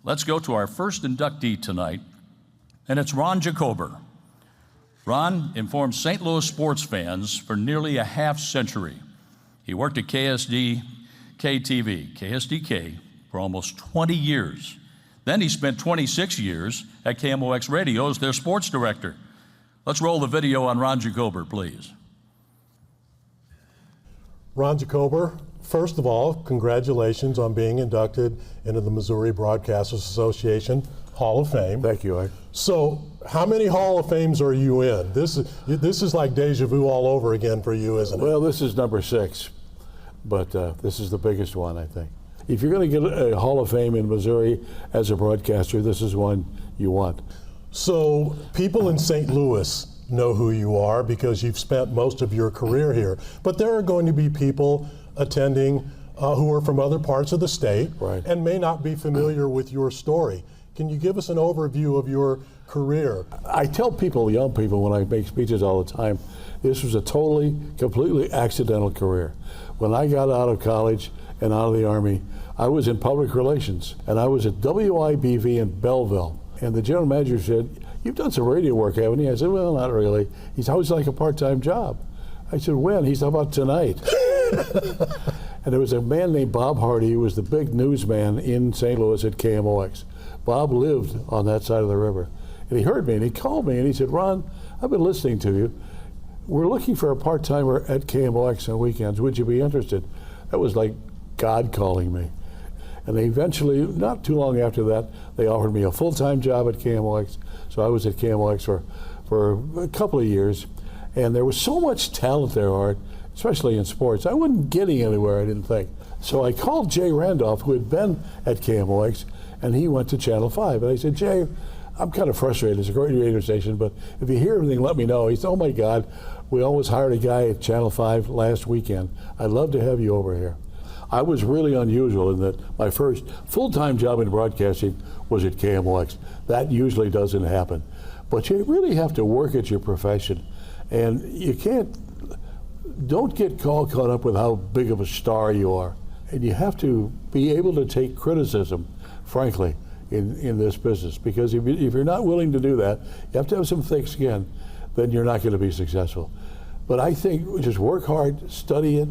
Let's go to our first inductee tonight, and it's Ron Jacober. Ron informed St. Louis sports fans for nearly a half century. He worked at KSDK for almost 20 years. Then he spent 26 years at KMOX Radio as their sports director. Let's roll the video on Ron Jacober, please. Ron Jacober, first of all, congratulations on being inducted into the Missouri Broadcasters Association Hall of Fame. Thank you, Art. So, how many Hall of Fames are you in? This is like deja vu all over again for you, isn't it? Well, this is number 6, but this is the biggest one, I think. If you're going to get a Hall of Fame in Missouri as a broadcaster, this is one you want. So, people in St. Louis know who you are because you've spent most of your career here. But there are going to be people attending who are from other parts of the state, right, and may not be familiar with your story. Can you give us an overview of your career? I tell people, young people, when I make speeches all the time, this was a completely accidental career. When I got out of college and out of the Army, I was in public relations, and I was at WIBV in Belleville. And the general manager said, "You've done some radio work, haven't you?" I said, "Well, not really." He said, "It's like a part-time job." I said, "When?" He said, "How about tonight?" And there was a man named Bob Hardy who was the big newsman in St. Louis at KMOX. Bob lived on that side of the river. And he heard me, and he called me, and he said, "Ron, I've been listening to you. We're looking for a part-timer at KMOX on weekends. Would you be interested?" That was like God calling me. And they eventually, not too long after that, they offered me a full-time job at KMOX. So I was at KMOX for a couple of years. And there was so much talent there, Art, especially in sports. I wasn't getting anywhere, I didn't think. So I called Jay Randolph, who had been at KMOX, and he went to Channel 5. And I said, "Jay, I'm kind of frustrated. It's a great radio station, but if you hear anything, let me know." He said, "Oh my God, we almost hired a guy at Channel 5 last weekend. I'd love to have you over here." I was really unusual in that my first full-time job in broadcasting was at KMOX. That usually doesn't happen. But you really have to work at your profession. And you don't get caught up with how big of a star you are. And you have to be able to take criticism, frankly, in this business. Because if you're not willing to do that, you have to have some thick skin, then you're not going to be successful. But I think just work hard, study it,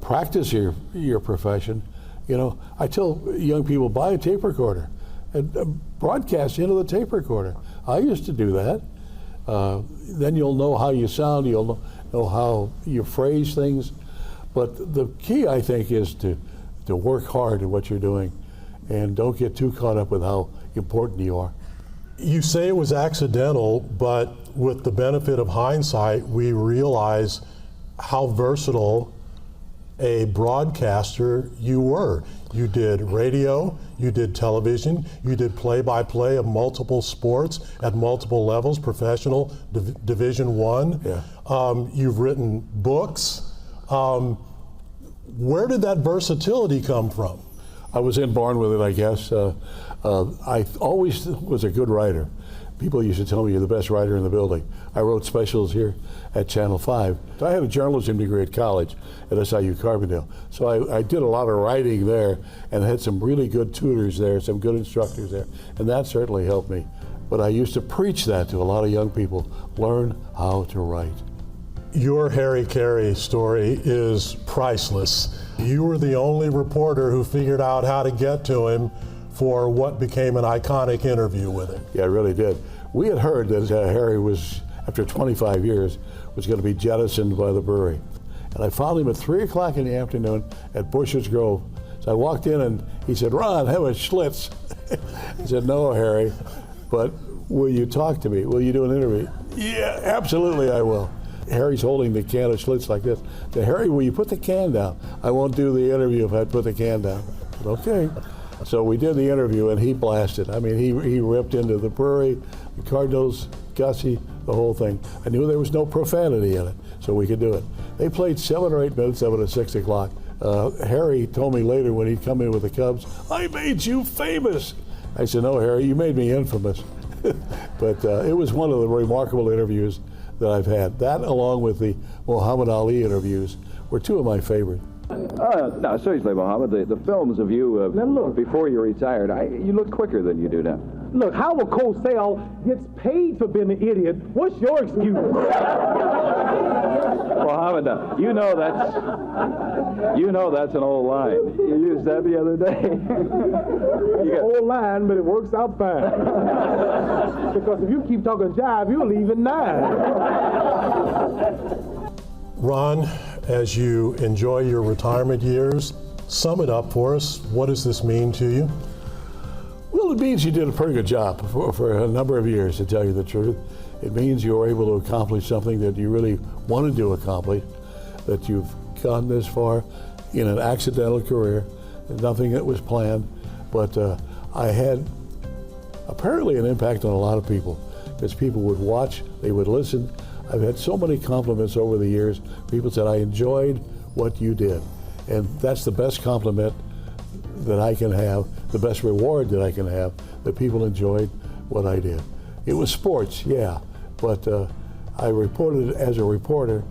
practice your profession. You know, I tell young people, buy a tape recorder and broadcast into the tape recorder. I used to do that. Then you'll know how you sound, you'll know how you phrase things. But the key, I think, is to work hard at what you're doing and don't get too caught up with how important you are. You say it was accidental, but with the benefit of hindsight, we realize how versatile a broadcaster you were. You did radio, you did television, you did play-by-play of multiple sports at multiple levels, professional, Division I. Yeah. You've written books. Where did that versatility come from? I was inborn with it, I guess. I always was a good writer. People used to tell me, "You're the best writer in the building." I wrote specials here at Channel 5. I had a journalism degree at college at SIU Carbondale. So I did a lot of writing there and had some really good tutors there, some good instructors there, and that certainly helped me. But I used to preach that to a lot of young people, learn how to write. Your Harry Carey story is priceless. You were the only reporter who figured out how to get to him for what became an iconic interview with him. Yeah, I really did. We had heard that Harry was, after 25 years, was going to be jettisoned by the brewery. And I found him at 3 o'clock in the afternoon at Bush's Grove. So I walked in and he said, "Ron, have a Schlitz." I said, "No, Harry, but will you talk to me? Will you do an interview?" "Yeah, absolutely I will." Harry's holding the can of Schlitz like this. I said, "Harry, will you put the can down?" "I won't do the interview if I put the can down." I said, "Okay." So we did the interview and he blasted. I mean, he ripped into the brewery, the Cardinals, Gussie, the whole thing. I knew there was no profanity in it, so we could do it. They played 7 or 8 minutes of it at 6 o'clock. Harry told me later when he'd come in with the Cubs, "I made you famous." I said, "No, Harry, you made me infamous." But it was one of the remarkable interviews that I've had. That, along with the Muhammad Ali interviews, were 2 of my favorite. No, seriously, Mohammed, the films of you before you retired, you look quicker than you do now. Look, Howard Cosell gets paid for being an idiot. What's your excuse? Mohammed, you know that's an old line. You used that the other day. It's an old line, but it works out fine. Because if you keep talking jive, you'll leave at 9. Ron, as you enjoy your retirement years, sum it up for us. What does this mean to you? Well, it means you did a pretty good job for a number of years, to tell you the truth. It means you were able to accomplish something that you really wanted to accomplish, that you've gone this far in an accidental career, nothing that was planned. But I had apparently an impact on a lot of people, because people would watch, they would listen. I've had so many compliments over the years. People said, I enjoyed what you did. And that's the best compliment that I can have, the best reward that I can have, that people enjoyed what I did. It was sports, yeah, but I reported it as a reporter,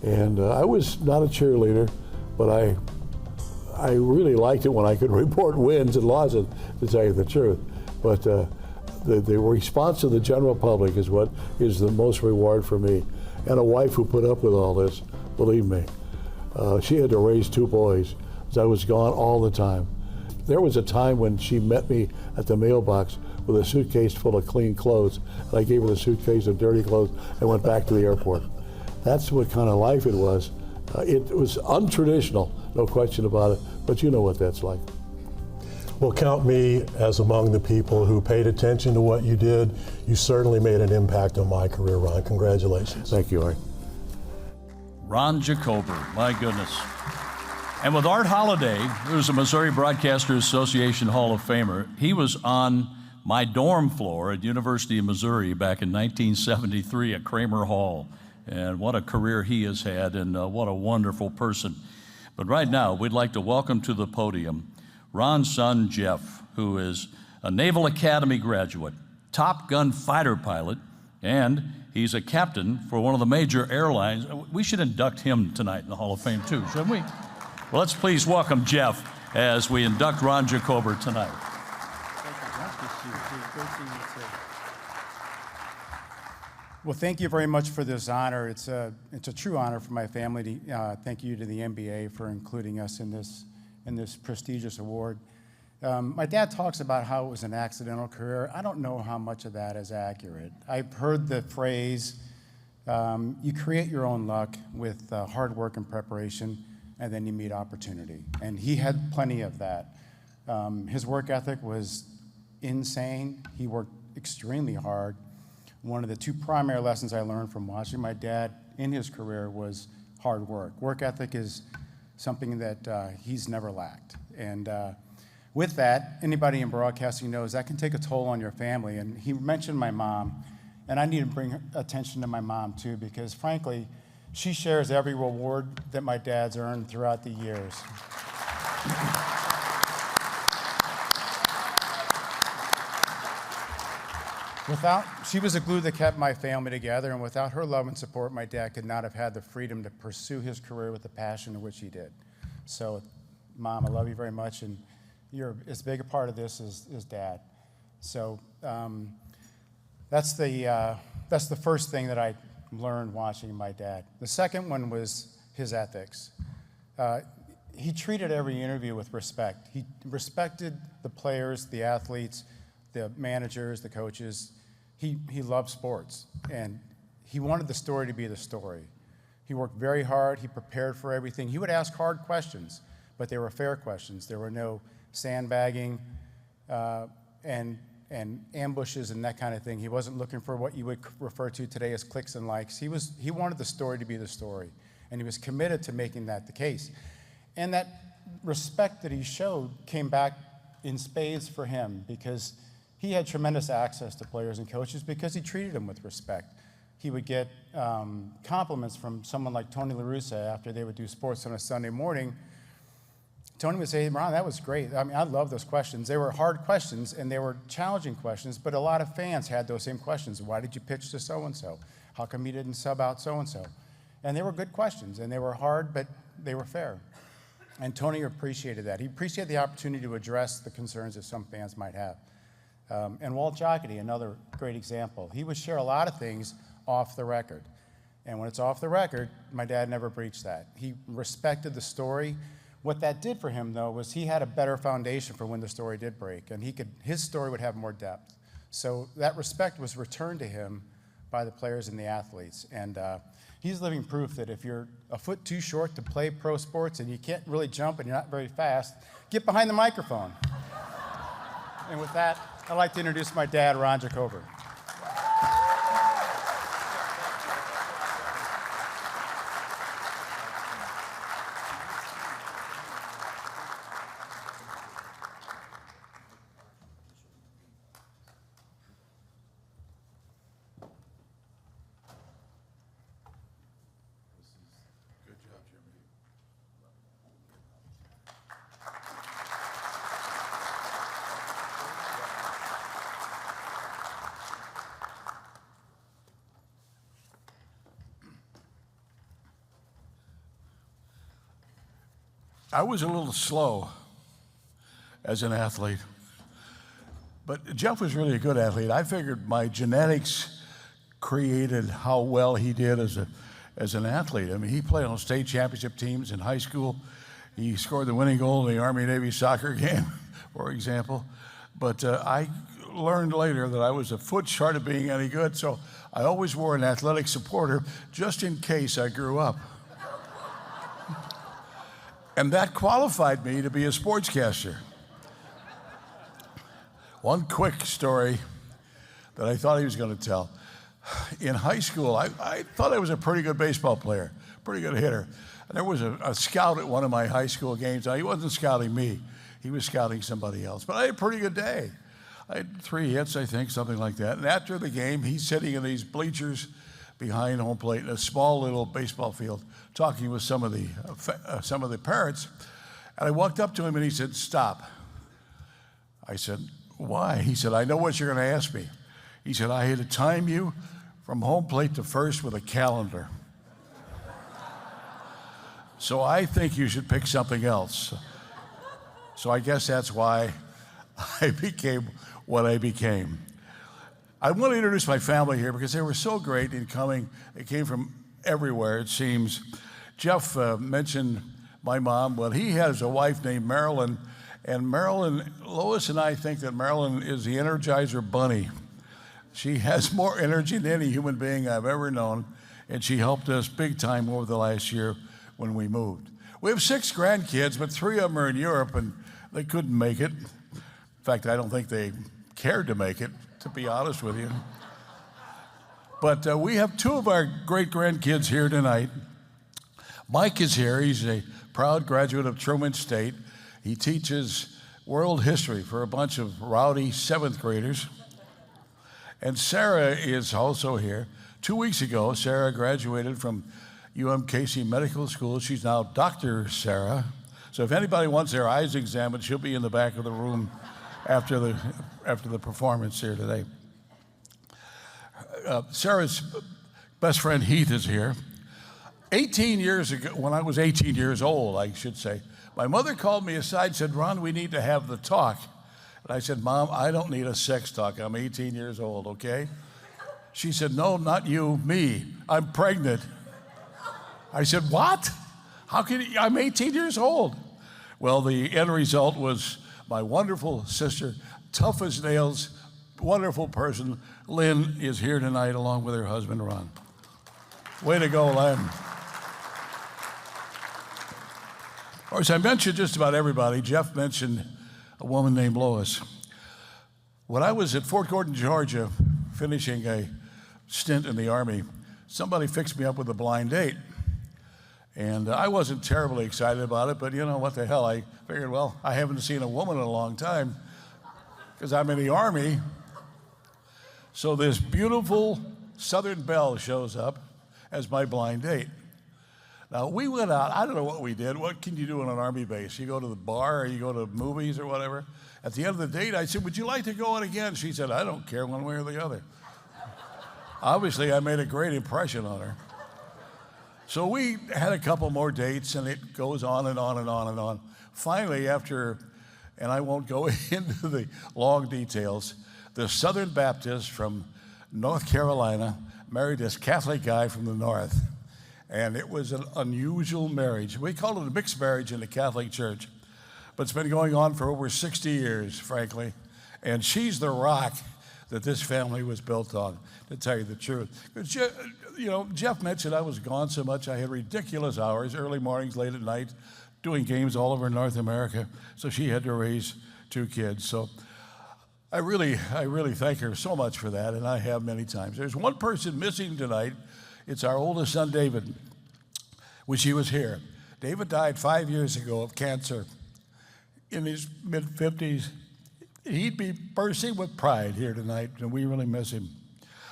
and I was not a cheerleader, but I really liked it when I could report wins and losses, to tell you the truth. But the response of the general public is what is the most reward for me. And a wife who put up with all this, believe me. She had to raise 2 boys, because I was gone all the time. There was a time when she met me at the mailbox with a suitcase full of clean clothes, and I gave her the suitcase of dirty clothes and went back to the airport. That's what kind of life it was. It was untraditional, no question about it, but you know what that's like. Well, count me as among the people who paid attention to what you did. You certainly made an impact on my career, Ron. Congratulations. Thank you, Art. Ron Jacober, my goodness. And with Art Holliday, who's a Missouri Broadcasters Association Hall of Famer, he was on my dorm floor at University of Missouri back in 1973 at Kramer Hall. And what a career he has had, and what a wonderful person. But right now, we'd like to welcome to the podium Ron's son, Jeff, who is a Naval Academy graduate, Top Gun fighter pilot, and he's a captain for one of the major airlines. We should induct him tonight in the Hall of Fame too, shouldn't we? Well, let's please welcome Jeff as we induct Ron Jacober tonight. Well, thank you very much for this honor. It's a true honor for my family. Thank you to the NBA for including us in this prestigious award. My dad talks about how it was an accidental career. I don't know how much of that is accurate. I've heard the phrase, you create your own luck with hard work and preparation, and then you meet opportunity. And he had plenty of that. His work ethic was insane. He worked extremely hard. One of the 2 primary lessons I learned from watching my dad in his career was hard work. Work ethic is something that he's never lacked. And with that, anybody in broadcasting knows that can take a toll on your family. And he mentioned my mom, and I need to bring attention to my mom too, because frankly, she shares every reward that my dad's earned throughout the years. She was the glue that kept my family together, and without her love and support, my dad could not have had the freedom to pursue his career with the passion in which he did. So, Mom, I love you very much, and you're as big a part of this as Dad. So that's the first thing that I learned watching my dad. The second one was his ethics. He treated every interview with respect. He respected the players, the athletes, the managers, the coaches. He loved sports, and he wanted the story to be the story. He worked very hard. He prepared for everything. He would ask hard questions, but they were fair questions. There were no sandbagging and ambushes and that kind of thing. He wasn't looking for what you would refer to today as clicks and likes. He wanted the story to be the story, and he was committed to making that the case. And that respect that he showed came back in spades for him, because he had tremendous access to players and coaches because he treated them with respect. He would get compliments from someone like Tony La Russa after they would do sports on a Sunday morning. Tony would say, Ron, that was great. I mean, I love those questions. They were hard questions, and they were challenging questions, but a lot of fans had those same questions. Why did you pitch to so-and-so? How come you didn't sub out so-and-so? And they were good questions, and they were hard, but they were fair. And Tony appreciated that. He appreciated the opportunity to address the concerns that some fans might have. And Walt Jocketty, another great example. He would share a lot of things off the record. And when it's off the record, my dad never breached that. He respected the story. What that did for him, though, was he had a better foundation for when the story did break, and his story would have more depth. So that respect was returned to him by the players and the athletes. And he's living proof that if you're a foot too short to play pro sports and you can't really jump and you're not very fast, get behind the microphone. And with that, I'd like to introduce my dad, Ron Jacober. I was a little slow as an athlete, but Jeff was really a good athlete. I figured my genetics created how well he did as an athlete. I mean, he played on state championship teams in high school. He scored the winning goal in the Army-Navy soccer game, for example. But I learned later that I was a foot short of being any good, so I always wore an athletic supporter just in case I grew up. And that qualified me to be a sportscaster. One quick story that I thought he was going to tell. In high school, I thought I was a pretty good baseball player, pretty good hitter. And there was a scout at one of my high school games. Now, he wasn't scouting me. He was scouting somebody else. But I had a pretty good day. I had 3 hits, I think, something like that. And after the game, he's sitting in these bleachers behind home plate in a small little baseball field, talking with some of the parents. And I walked up to him and he said, "Stop." I said, "Why?" He said, "I know what you're going to ask me." He said, "I had to time you from home plate to first with a calendar. So I think you should pick something else." So I guess that's why I became what I became. I want to introduce my family here because they were so great in coming. They came from everywhere, it seems. Jeff mentioned my mom. Well, he has a wife named Marilyn, and Lois and I think that Marilyn is the Energizer Bunny. She has more energy than any human being I've ever known, and she helped us big time over the last year when we moved. We have 6 grandkids, but 3 of them are in Europe, and they couldn't make it. In fact, I don't think they cared to make it, to be honest with you. But we have 2 of our great-grandkids here tonight. Mike is here. He's a proud graduate of Truman State. He teaches world history for a bunch of rowdy 7th graders. And Sarah is also here. 2 weeks ago, Sarah graduated from UMKC Medical School. She's now Dr. Sarah. So if anybody wants their eyes examined, she'll be in the back of the room after the performance here today. Sarah's best friend Heath is here. 18 years ago, when I was 18 years old, I should say, my mother called me aside and said, "Ron, we need to have the talk." And I said, "Mom, I don't need a sex talk. I'm 18 years old, okay?" She said, "No, not you, me. I'm pregnant." I said, "What? How can you? I'm 18 years old." Well, the end result was my wonderful sister, tough as nails, wonderful person, Lynn, is here tonight along with her husband, Ron. Way to go, Lynn. Of course, I mentioned just about everybody. Jeff mentioned a woman named Lois. When I was at Fort Gordon, Georgia, finishing a stint in the Army, somebody fixed me up with a blind date. And I wasn't terribly excited about it, but you know, what the hell? I figured, well, I haven't seen a woman in a long time because I'm in the Army. So this beautiful Southern belle shows up as my blind date. Now, we went out. I don't know what we did. What can you do in an Army base? You go to the bar or you go to movies or whatever. At the end of the date, I said, "Would you like to go out again?" She said, "I don't care one way or the other." Obviously, I made a great impression on her. So we had a couple more dates, and it goes on and on and on and on. Finally, after, and I won't go into the long details, the Southern Baptist from North Carolina married this Catholic guy from the North. And it was an unusual marriage. We call it a mixed marriage in the Catholic Church, but it's been going on for over 60 years, frankly. And she's the rock that this family was built on, to tell you the truth. Jeff mentioned I was gone so much. I had ridiculous hours, early mornings, late at night, doing games all over North America. So she had to raise 2 kids. So I really thank her so much for that, and I have many times. There's one person missing tonight. It's our oldest son, David. Wish he was here. David died 5 years ago of cancer in his mid-50s. He'd be bursting with pride here tonight, and we really miss him.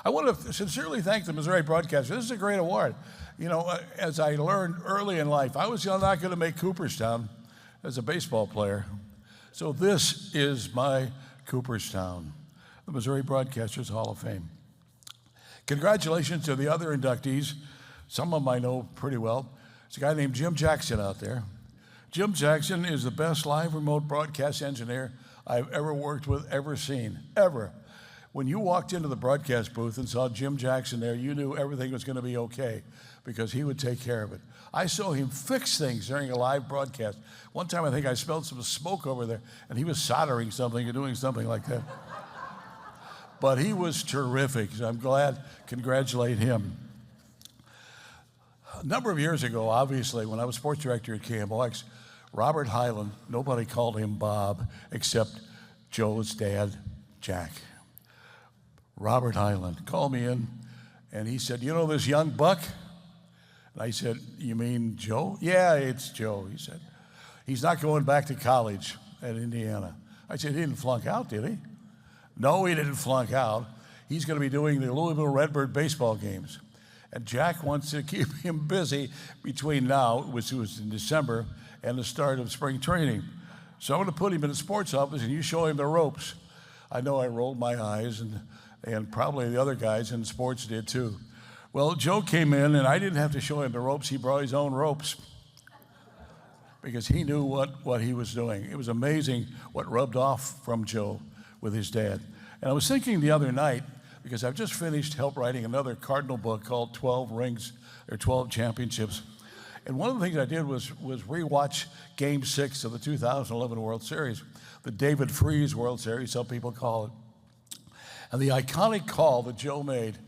I want to sincerely thank the Missouri Broadcasters. This is a great award. As I learned early in life, I was not going to make Cooperstown as a baseball player. So this is my Cooperstown, the Missouri Broadcasters Hall of Fame. Congratulations to the other inductees. Some of them I know pretty well. There's a guy named Jim Jackson out there. Jim Jackson is the best live remote broadcast engineer I've ever worked with, ever seen, ever. When you walked into the broadcast booth and saw Jim Jackson there, you knew everything was going to be okay because he would take care of it. I saw him fix things during a live broadcast. One time I think I smelled some smoke over there, and he was soldering something or doing something like that. But he was terrific, so I'm glad, congratulate him. A number of years ago, obviously, when I was sports director at KMOX, Robert Hyland, nobody called him Bob except Joe's dad, Jack. Robert Hyland called me in, and he said, "You know this young buck?" And I said, "You mean Joe?" "Yeah, it's Joe," he said. "He's not going back to college at Indiana." I said, "He didn't flunk out, did he?" "No, he didn't flunk out. He's going to be doing the Louisville Redbird baseball games." And Jack wants to keep him busy between now, which was in December, and the start of spring training. So I'm going to put him in the sports office, and you show him the ropes. I know I rolled my eyes, and probably the other guys in sports did too. Well, Joe came in, and I didn't have to show him the ropes. He brought his own ropes because he knew what he was doing. It was amazing what rubbed off from Joe with his dad. And I was thinking the other night, because I've just finished help writing another Cardinal book called 12 Rings, or 12 Championships. And one of the things I did was rewatch Game 6 of the 2011 World Series, the David Freese World Series, some people call it. And the iconic call that Joe made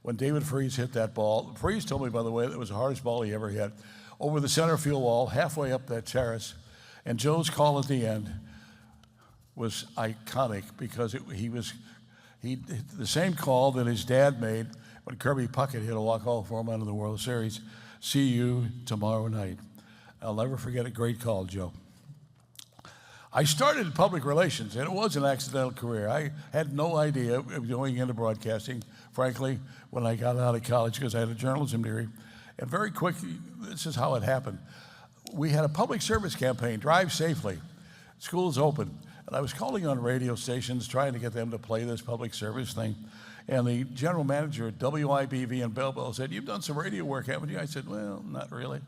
when David Freese hit that ball, Freese told me, by the way, that it was the hardest ball he ever hit, over the center field wall, halfway up that terrace. And Joe's call at the end was iconic because he the same call that his dad made when Kirby Puckett hit a walk-off for him out of the World Series. "See you tomorrow night." I'll never forget a great call, Joe. I started in public relations, and it was an accidental career. I had no idea of going into broadcasting, frankly, when I got out of college because I had a journalism degree. And very quickly, this is how it happened. We had a public service campaign, Drive Safely. School's open. And I was calling on radio stations trying to get them to play this public service thing. And the general manager at WIBV in Belleville said, "You've done some radio work, haven't you?" I said, "Well, not really."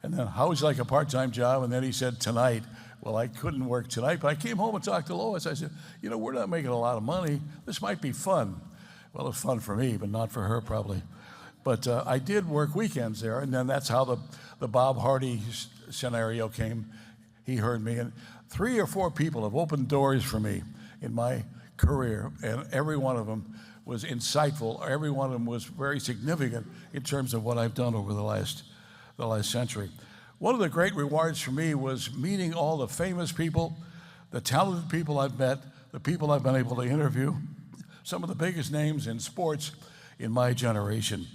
And then, "How would you like a part-time job?" And then he said, "Tonight." Well, I couldn't work tonight, but I came home and talked to Lois. I said, "We're not making a lot of money. This might be fun." Well, it was fun for me, but not for her probably. But I did work weekends there, and then that's how the Bob Hardy scenario came. He heard me, and 3 or 4 people have opened doors for me in my career, and every one of them was insightful. Every one of them was very significant in terms of what I've done over the last century. One of the great rewards for me was meeting all the famous people, the talented people I've met, the people I've been able to interview, some of the biggest names in sports in my generation.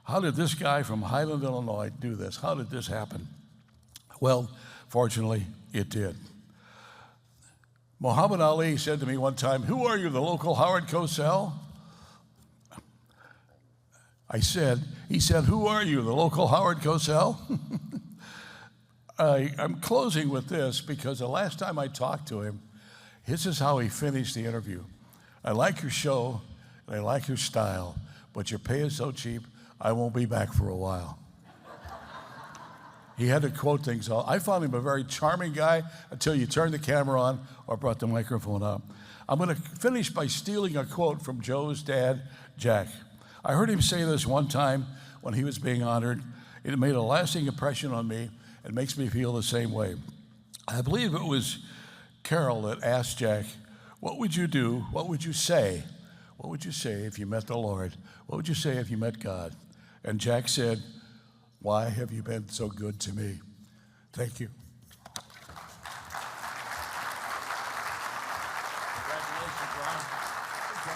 How did this guy from Highland, Illinois do this? How did this happen? Well, fortunately, it did. Muhammad Ali said to me one time, "Who are you, the local Howard Cosell?" He said, "Who are you, the local Howard Cosell?" I'm closing with this because the last time I talked to him, this is how he finished the interview. "I like your show, and I like your style, but your pay is so cheap, I won't be back for a while." He had to quote things. I found him a very charming guy until you turned the camera on or brought the microphone up. I'm going to finish by stealing a quote from Joe's dad, Jack. I heard him say this one time when he was being honored. It made a lasting impression on me. It makes me feel the same way. I believe it was Carol that asked Jack, what would you do? What would you say? What would you say if you met the Lord? What would you say if you met God? And Jack said, why have you been so good to me? Thank you.